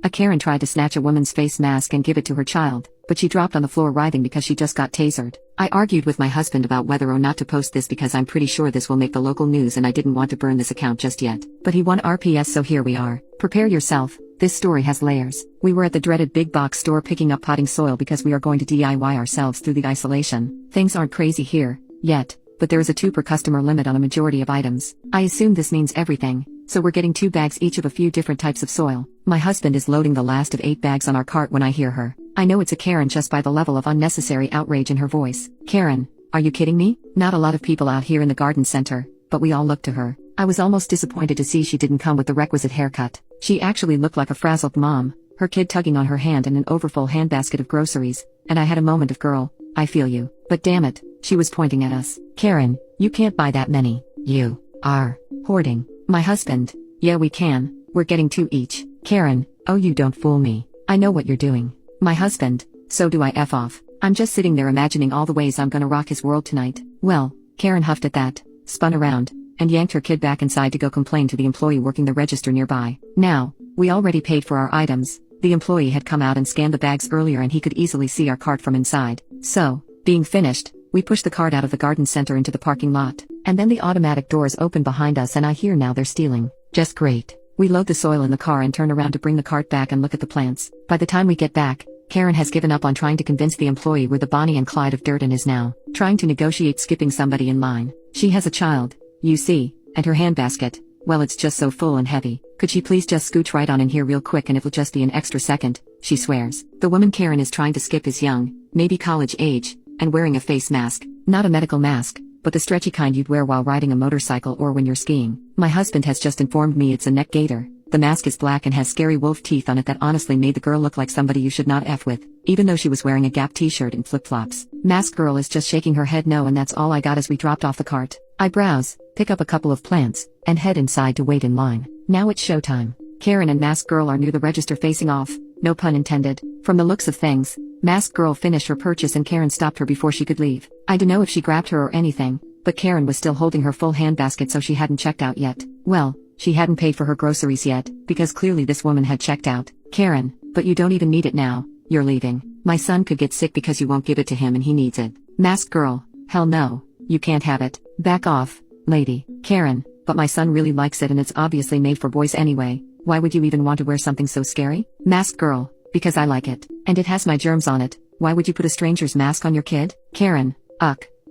A Karen tried to snatch a woman's face mask and give it to her child, but she dropped on the floor writhing because she just got tasered. I argued with my husband about whether or not to post this because I'm pretty sure this will make the local news and I didn't want to burn this account just yet. But he won RPS, so here we are. Prepare yourself, this story has layers. We were at the dreaded big box store picking up potting soil because we are going to DIY ourselves through the isolation. Things aren't crazy here, yet, but there is a 2 per customer limit on a majority of items. I assume this means everything, so we're getting 2 bags each of a few different types of soil. My husband is loading the last of 8 bags on our cart when I hear her. I know it's a Karen just by the level of unnecessary outrage in her voice. Karen, are you kidding me? Not a lot of people out here in the garden center, but we all look to her. I was almost disappointed to see she didn't come with the requisite haircut. She actually looked like a frazzled mom, her kid tugging on her hand and an overfull handbasket of groceries, and I had a moment of girl, I feel you. But damn it, she was pointing at us. Karen, you can't buy that many. You are hoarding. My husband, yeah we can, we're getting 2 each. Karen, oh you don't fool me. I know what you're doing. My husband, so do I. F off. I'm just sitting there imagining all the ways I'm gonna rock his world tonight. Well, Karen huffed at that, spun around, and yanked her kid back inside to go complain to the employee working the register nearby. Now, we already paid for our items. The employee had come out and scanned the bags earlier and he could easily see our cart from inside. So, being finished, we pushed the cart out of the garden center into the parking lot, and then the automatic doors open behind us and I hear now they're stealing. Just great. We load the soil in the car and turn around to bring the cart back and look at the plants. By the time we get back, Karen has given up on trying to convince the employee we're the Bonnie and Clyde of dirt and is now trying to negotiate skipping somebody in line. She has a child, you see, and her handbasket, well it's just so full and heavy. Could she please just scooch right on in here real quick and it will just be an extra second, she swears. The woman Karen is trying to skip is young, maybe college age, and wearing a face mask, not a medical mask, but the stretchy kind you'd wear while riding a motorcycle or when you're skiing. My husband has just informed me it's a neck gaiter. The mask is black and has scary wolf teeth on it that honestly made the girl look like somebody you should not F with, even though she was wearing a Gap t-shirt and flip-flops. Mask girl is just shaking her head no, and that's all I got as we dropped off the cart. I browse, pick up a couple of plants, and head inside to wait in line. Now it's showtime. Karen and Mask girl are near the register facing off, no pun intended. From the looks of things, Mask girl finished her purchase and Karen stopped her before she could leave. I don't know if she grabbed her or anything, but Karen was still holding her full handbasket, so she hadn't checked out yet. Well, she hadn't paid for her groceries yet, because clearly this woman had checked out. Karen, but you don't even need it now, you're leaving. My son could get sick because you won't give it to him and he needs it. Mask girl, hell no, you can't have it. Back off, lady. Karen, but my son really likes it and it's obviously made for boys anyway. Why would you even want to wear something so scary? Mask girl, because I like it. And it has my germs on it. Why would you put a stranger's mask on your kid? Karen,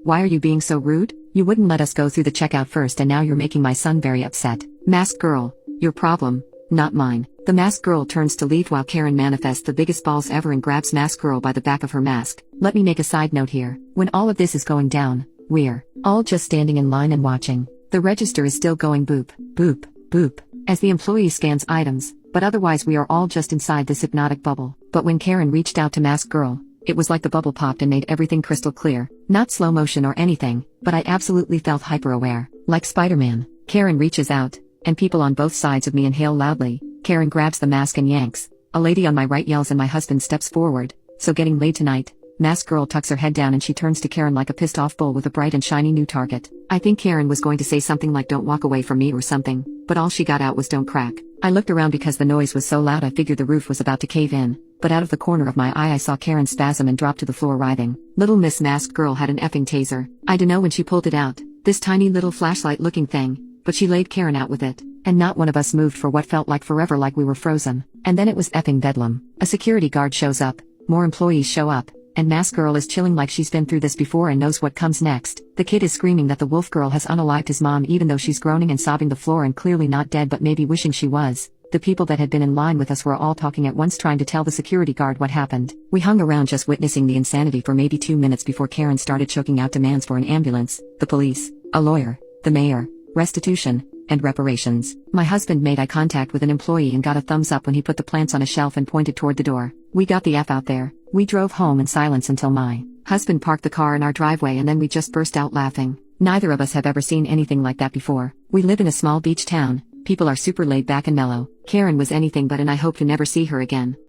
why are you being so rude? You wouldn't let us go through the checkout first and now you're making my son very upset. Mask girl, your problem, not mine. The mask girl turns to leave while Karen manifests the biggest balls ever and grabs Mask girl by the back of her mask. Let me make a side note here. When all of this is going down, we're all just standing in line and watching. The register is still going boop, boop, boop, as the employee scans items, but otherwise we are all just inside this hypnotic bubble. But when Karen reached out to Mask girl, it was like the bubble popped and made everything crystal clear. Not slow motion or anything, but I absolutely felt hyper-aware. Like Spider-Man. Karen reaches out, and people on both sides of me inhale loudly. Karen grabs the mask and yanks. A lady on my right yells and my husband steps forward. So getting laid tonight. Mask girl tucks her head down and she turns to Karen like a pissed off bull with a bright and shiny new target. I think Karen was going to say something like don't walk away from me or something, but all she got out was don't crack. I looked around because the noise was so loud I figured the roof was about to cave in, but out of the corner of my eye I saw Karen spasm and drop to the floor writhing. Little Miss Mask girl had an effing taser. I dunno when she pulled it out, this tiny little flashlight looking thing, but she laid Karen out with it, and not one of us moved for what felt like forever, like we were frozen. And then it was effing bedlam. A security guard shows up, more employees show up, and Mask girl is chilling like she's been through this before and knows what comes next. The kid is screaming that the wolf girl has unalived his mom even though she's groaning and sobbing the floor and clearly not dead but maybe wishing she was. The people that had been in line with us were all talking at once trying to tell the security guard what happened. We hung around just witnessing the insanity for maybe 2 minutes before Karen started choking out demands for an ambulance, the police, a lawyer, the mayor, restitution, and reparations. My husband made eye contact with an employee and got a thumbs up when he put the plants on a shelf and pointed toward the door. We got the F out there. We drove home in silence until my husband parked the car in our driveway and then we just burst out laughing. Neither of us have ever seen anything like that before. We live in a small beach town. People are super laid back and mellow. Karen was anything but and I hope to never see her again.